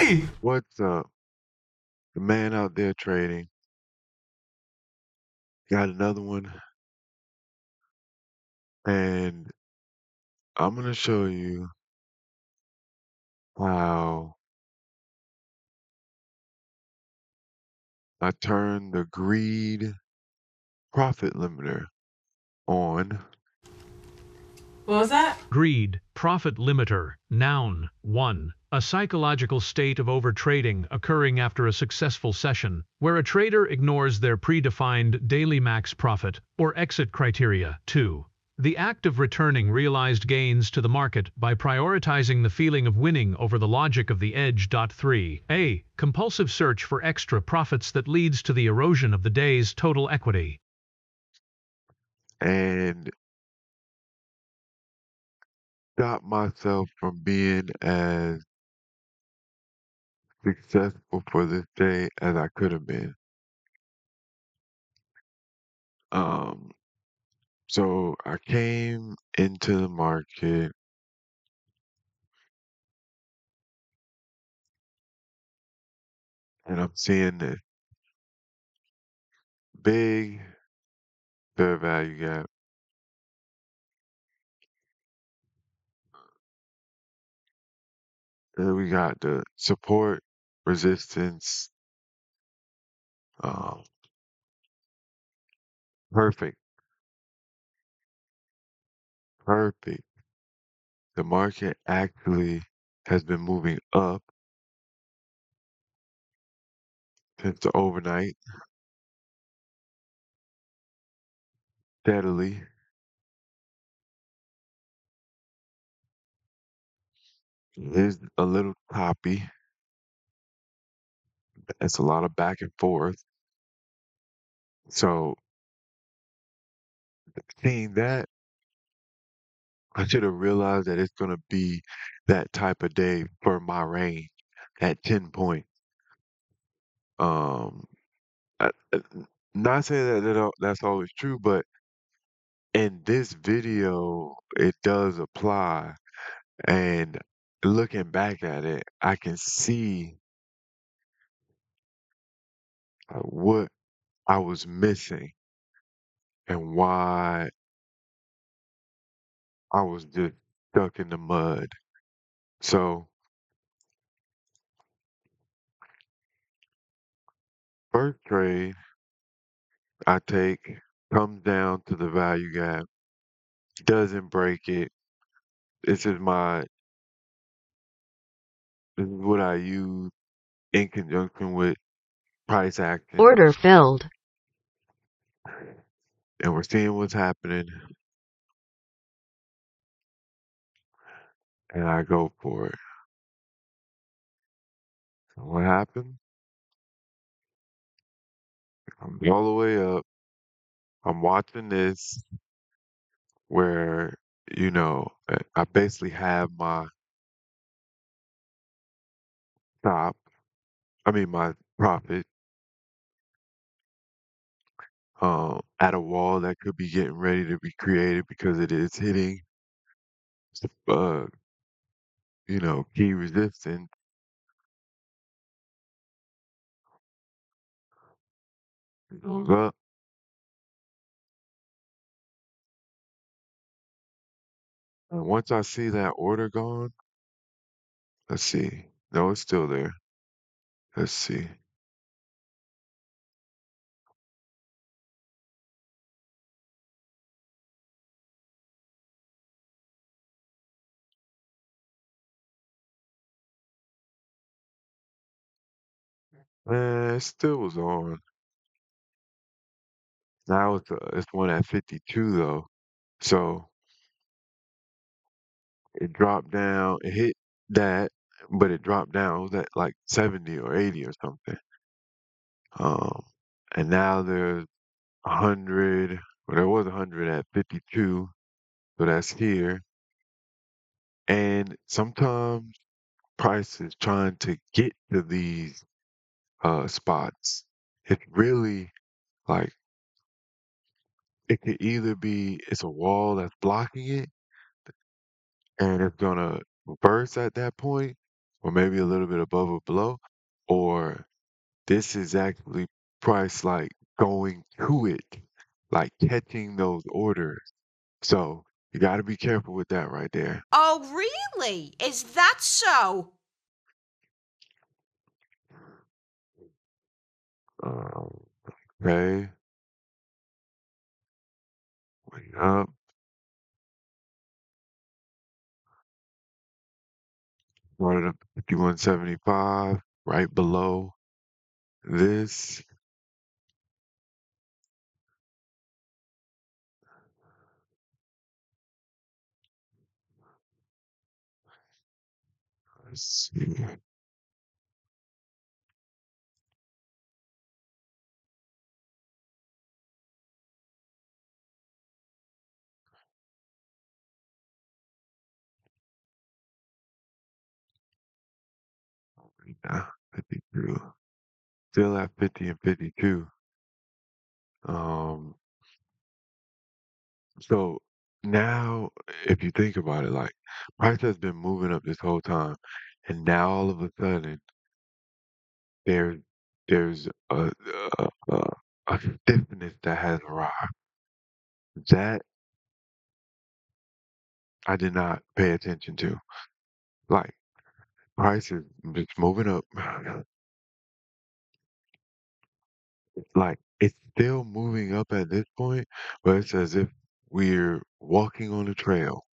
Hey! What's up? The man out there trading. Got another one. And I'm going to show you how I turned the greed profit limiter on. What was that? Greed, profit limiter, noun, 1. A psychological state of overtrading occurring after a successful session, where a trader ignores their predefined daily max profit or exit criteria. 2. The act of returning realized gains to the market by prioritizing the feeling of winning over the logic of the edge. 3. A compulsive search for extra profits that leads to the erosion of the day's total equity. And stop myself from being as successful for this day as I could have been. Um, so I came into the market and I'm seeing this big fair value gap. And we got the support, resistance, um, perfect, perfect. The market actually has been moving up since the overnight steadily. It is a little toppy. It's a lot of back and forth. So seeing that, I should have realized that it's gonna be that type of day for my range at 10 points. Um, not saying that's always true, but in this video, it does apply. And looking back at it, I can see what I was missing and why I was just stuck in the mud. So, first trade I take comes down to the value gap, doesn't break it. This is this is what I use in conjunction with price action. Order filled. And we're seeing what's happening, and I go for it. So what happened? I'm all the way up. I'm watching this where, I basically have my stop, my profit, at a wall that could be getting ready to be created because it is hitting, uh, key resistance. It goes up. And once I see that order gone, let's see. No, it's still there. Let's see. It still was on. Now it's one at 52 though. So it dropped down. It hit that, but it dropped down. It was at like 70 or 80 or something. Um, and now there's 100. Well, there was 100 at 52, so that's here. And sometimes price is trying to get to these spots. It's really like it could either be it's a wall that's blocking it and it's gonna burst at that point, or maybe a little bit above or below, or this is actually price like going to it, like catching those orders. So you got to be careful with that right there. Oh, really? Is that so? Um, okay, wait up, started up 51.75, right below this. Let's see. Yeah, 52. Still at 50 and 52. Um, so now, if you think about it, like price has been moving up this whole time, and now all of a sudden there there's a, a stiffness that has arrived. That I did not pay attention to. Like price is just moving up. Like it's still moving up at this point, but it's as if we're walking on a trail.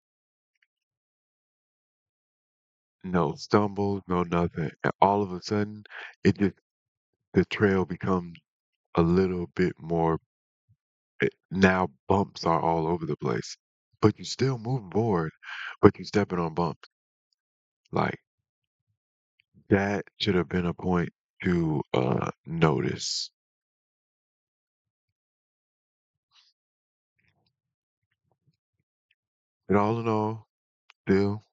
No stumbles, no nothing. And all of a sudden, it just the trail becomes a little bit more. Now bumps are all over the place, but you still moving forward, but you stepping on bumps. Like that should have been a point to notice. And all in all, still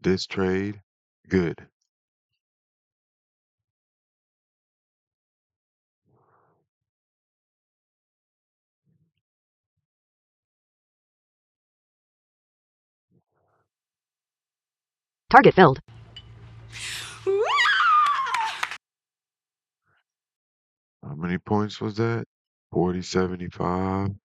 this trade good. Target filled. How many points was that? 40.75.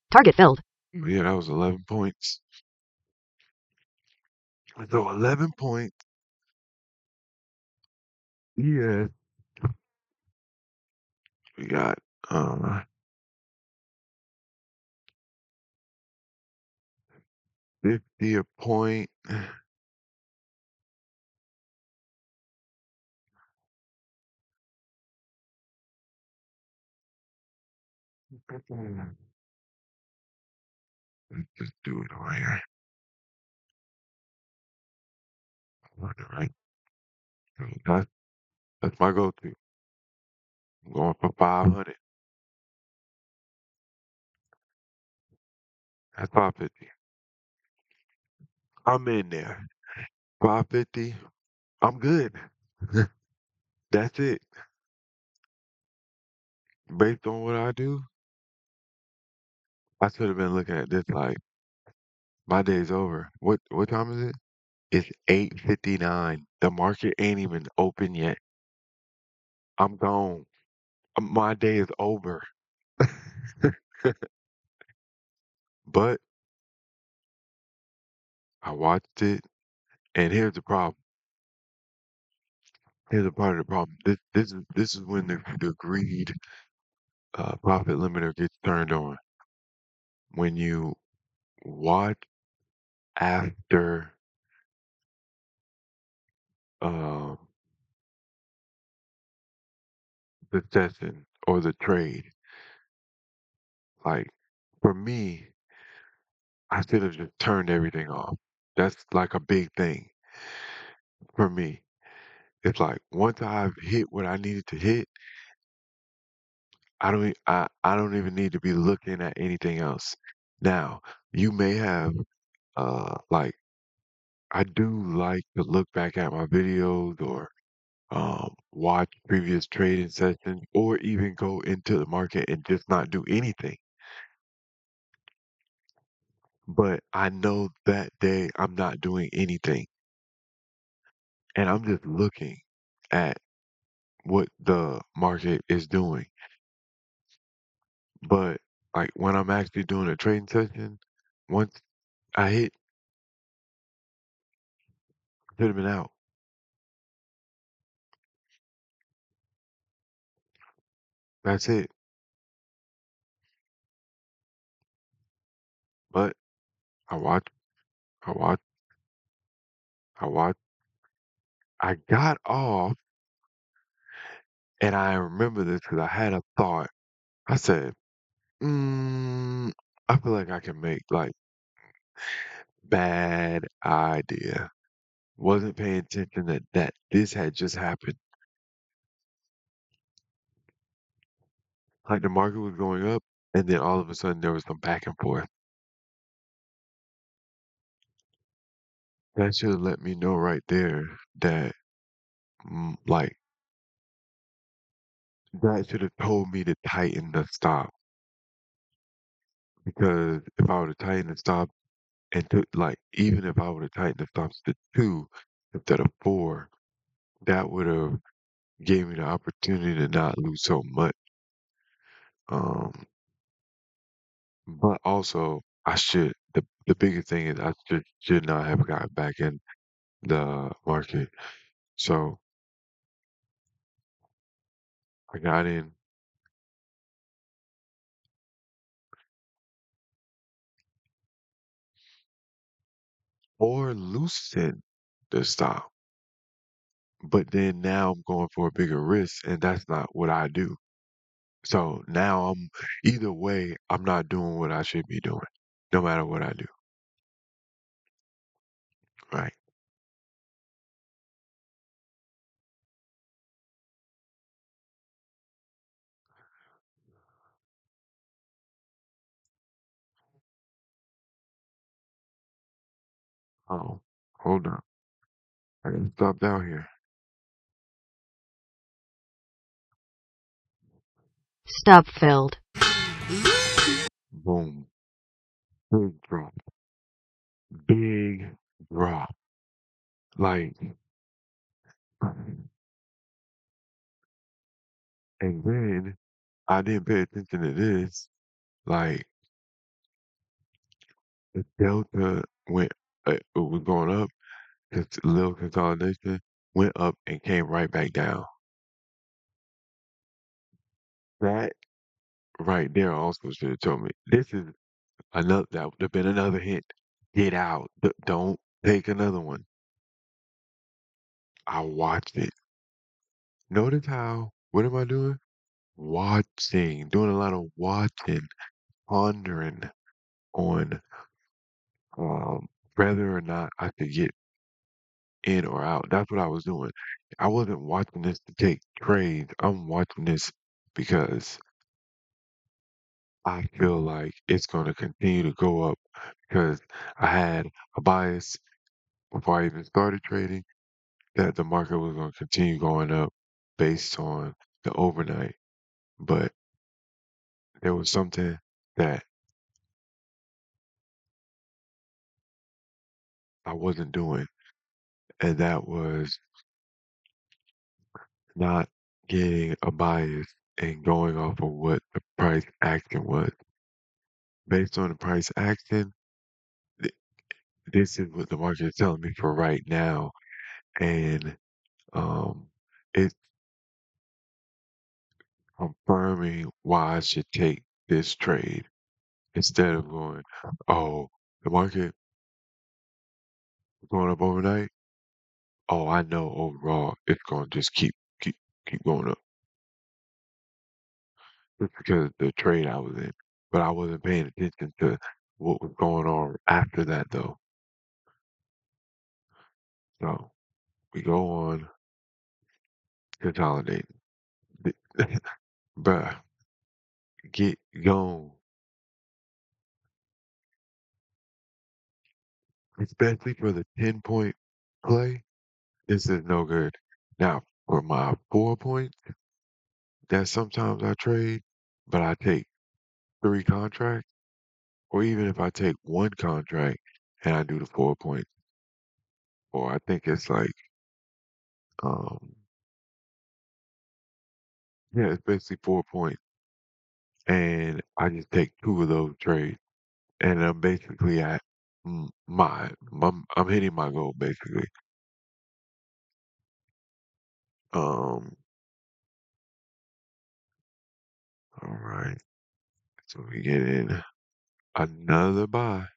Target filled. Yeah, that was 11 points. So 11 points. Yeah, we got uh 50 a point. Let's just do it over here. All right. That's that's my go-to. I'm going for 500. That's 550. I'm in there. 550. I'm good. That's it. Based on what I do, I should have been looking at this like my day's over. What time is it? It's 8:59. The market ain't even open yet. I'm gone. My day is over. But I watched it, and here's the problem. Here's a part of the problem. This is when the greed profit limiter gets turned on. When you watch after um, the session or the trade, like for me, I should have just turned everything off. That's like a big thing for me. It's like once I've hit what I needed to hit, I don't even need to be looking at anything else. Now, you may have like I do like to look back at my videos or watch previous trading sessions, or even go into the market and just not do anything. But I know that day I'm not doing anything, and I'm just looking at what the market is doing. But like when I'm actually doing a trading session, once I hit, should have been out. That's it. But I watched, I watched, I watched. I got off, and I remember this because I had a thought. I said, I feel like I can make like bad idea. Wasn't paying attention that this had just happened. Like the market was going up, and then all of a sudden there was some back and forth. That should have let me know right there that, like, that should have told me to tighten the stop. Because if I would have tightened the stop and took, like, even if I would have tightened the stops to 2 instead of 4, that would have gave me the opportunity to not lose so much. Um, but also I should the biggest thing is I should not have got back in the market. So I got in or loosened the stop. But then now I'm going for a bigger risk, and that's not what I do. So now I'm either way, I'm not doing what I should be doing, no matter what I do. Right. Oh, hold on. I gotta stop down here. Stop filled. Boom. Big drop. Big drop. Like, and then I didn't pay attention to this. Like, the delta went, it was going up, little consolidation went up and came right back down. That right there also should have told me this is another, that would have been another hint. Get out. Don't take another one. I watched it. Notice how, what am I doing? Watching, doing a lot of watching, pondering on um whether or not I could get in or out. That's what I was doing. I wasn't watching this to take trades. I'm watching this because I feel like it's going to continue to go up because I had a bias before I even started trading that the market was going to continue going up based on the overnight. But there was something that I wasn't doing, and that was not getting a bias and going off of what the price action was. Based on the price action, th- this is what the market is telling me for right now, and um, it's confirming why I should take this trade instead of going, oh, the market is going up overnight. Oh, I know overall it's going to just keep going up just because of the trade I was in. But I wasn't paying attention to what was going on after that, though. So we go on consolidating. Bruh, get gone. Especially for the 10-point play, this is no good. Now, for my 4 points that sometimes I trade, but I take 3 contracts, or even if I take 1 contract and I do the 4 points, or I think it's like, um, yeah, it's basically 4 points, and I just take 2 of those trades, and I'm basically at I'm hitting my goal basically. Um, all right, so we get in another buy.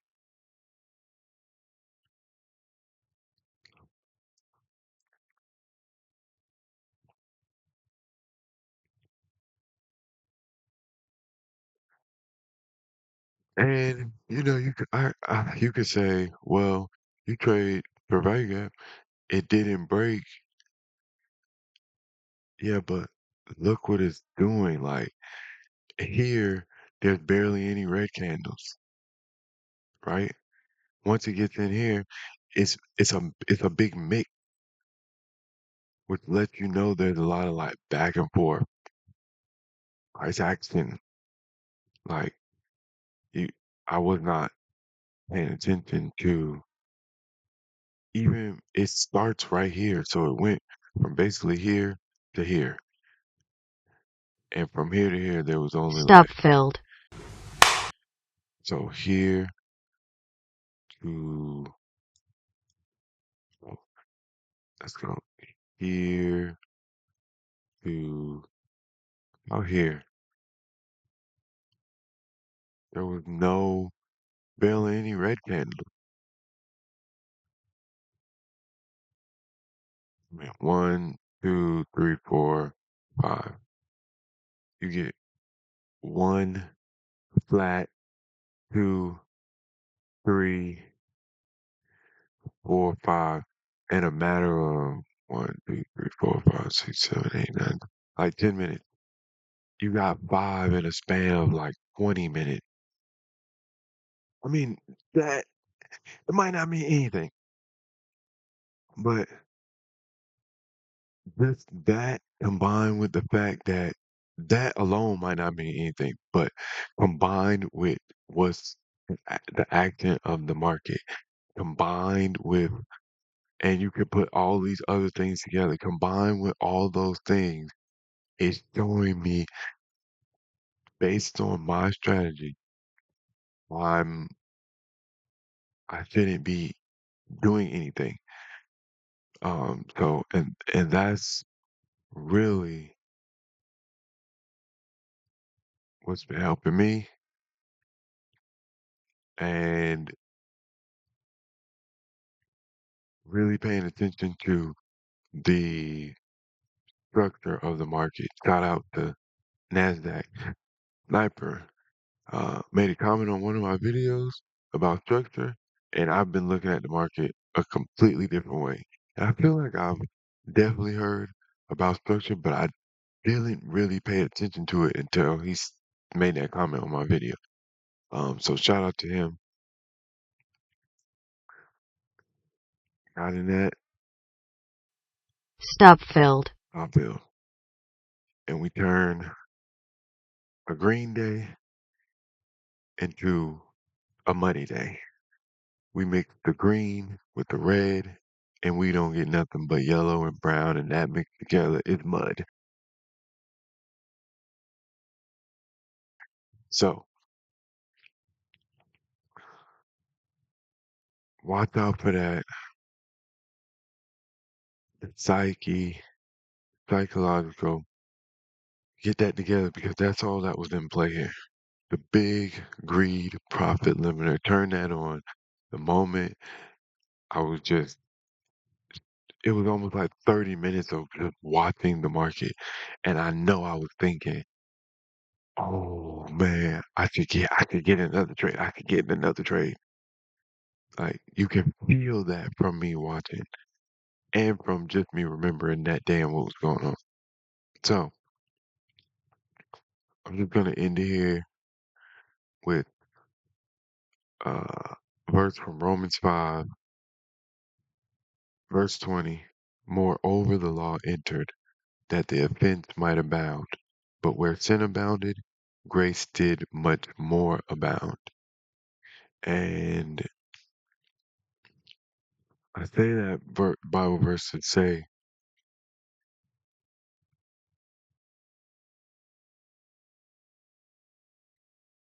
And you could you could say, well, you trade for value gap, it didn't break. Yeah, but look what it's doing. Like here, there's barely any red candles, right? Once it gets in here, it's a big mix, which lets you know there's a lot of like back and forth price action. Like you, I was not paying attention to even it starts right here, so it went from basically here to here. And from here to here, there was only Stop like, filled. so here to, oh, let's go here to, oh, here. There was barely any red candle. I mean, 1, 2, 3, 4, 5. You get 1 flat, 2, 3, 4, 5, in a matter of 1, 2, 3, 4, 5, 6, 7, 8, 9, like 10 minutes. You got 5 in a span of like 20 minutes. I mean, that it might not mean anything, but just that combined with the fact that that alone might not mean anything, but combined with what's the accent of the market, combined with, and you could put all these other things together, combined with all those things, it's showing me based on my strategy, I'm I shouldn't be doing anything. So and that's really what's been helping me, and really paying attention to the structure of the market. Shout out to NASDAQ. Sniper made a comment on one of my videos about structure, and I've been looking at the market a completely different way. And I feel like I've definitely heard about structure, but I didn't really pay attention to it until made that comment on my video. So shout out to him. Out in that, Stop filled. I feel. And we turn a green day into a muddy day. We mix the green with the red, and we don't get nothing but yellow and brown, and that mixed together is mud. So watch out for that psychological. Get that together because that's all that was in play here. The big greed profit limiter. Turn that on. The moment I was just, it was almost like 30 minutes of just watching the market, and I know I was thinking, oh man, I could get another trade. I could get another trade. Like you can feel that from me watching and from just me remembering that day and what was going on. So I'm just gonna end it here with uh verse from Romans 5, verse 20. Moreover, the law entered that the offense might abound, but where sin abounded, grace did much more abound. And I say that Bible verse to say,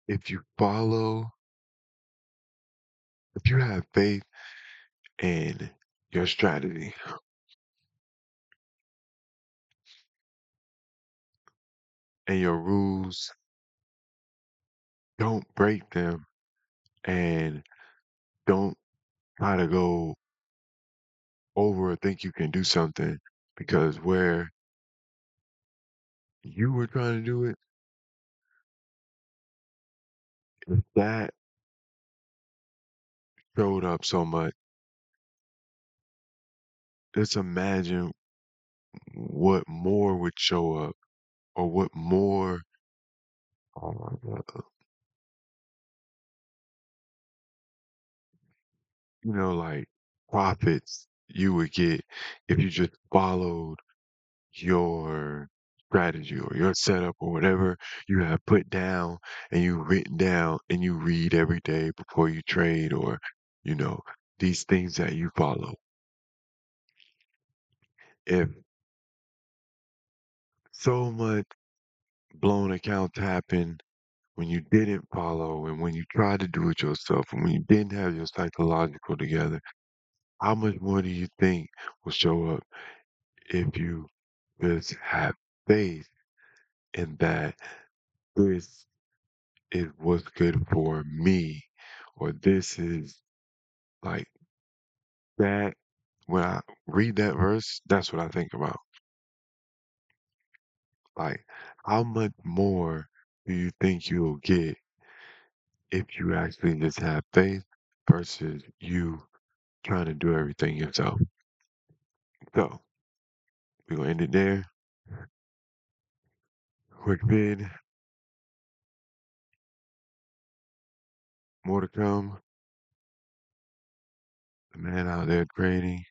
if you follow, if you have faith in your strategy and your rules, don't break them and don't try to go over or think you can do something because where you were trying to do it, if that showed up so much, just imagine what more would show up or what more uh, like profits you would get if you just followed your strategy or your setup or whatever you have put down and you written down and you read every day before you trade or you know these things that you follow. If so much blown accounts happen when you didn't follow and when you tried to do it yourself and when you didn't have your psychological together, how much more do you think will show up if you just have faith in that this is what's good for me, or this is like that? When I read that verse, that's what I think about. Like, how much more do you think you'll get if you actually just have faith versus you trying to do everything yourself? So, we're gonna end it there. Quick vid, more to come. The man out there trading.